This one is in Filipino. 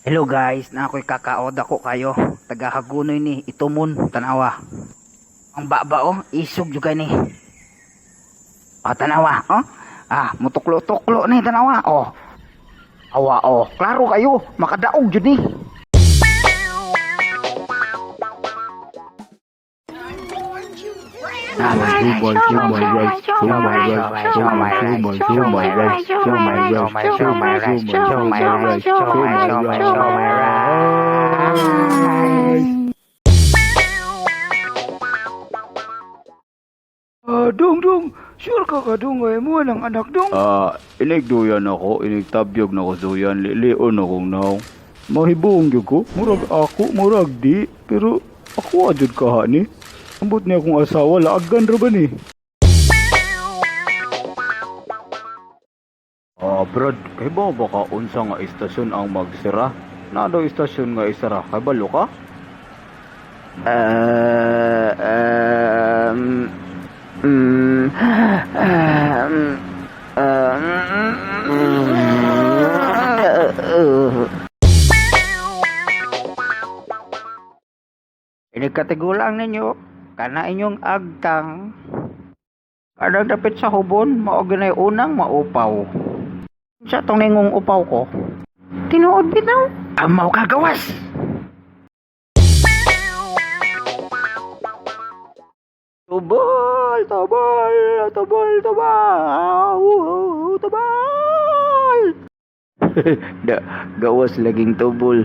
Hello guys, na ako'y kakaod ako kayo. Tagahagunoy ni Itumon, tanawa. Ang baba oh, isog juga ni. Oh, tanawa, oh. Mutuklo-tuklo ni tanawa, oh. Awa, oh. Klaro kayo, makadaog jud ni. Dong, sure ka ka dong ay mo ng anak dong. Inigduyan ako, inigtabyog na ko duyan, lilion akong naw. Mahibong gyud ko, murag ako, murag di, pero ako adjud ka ni. Ambot niya akong asawa, laagan ra ba ni? Brad, kay ba baka unsa nga istasyon ang magsira? Nado istasyon nga isara, kay balo ka? Inigkatigulang ninyo, kana inyong agtang. Kadang dapit sa hubon, maoginay unang maupaw. Sa tong ningong upaw ko, tinuod bitaw, amaw kagawas. Tubol, tubol, tubol, tubol, tubol. Gawas laging tubol.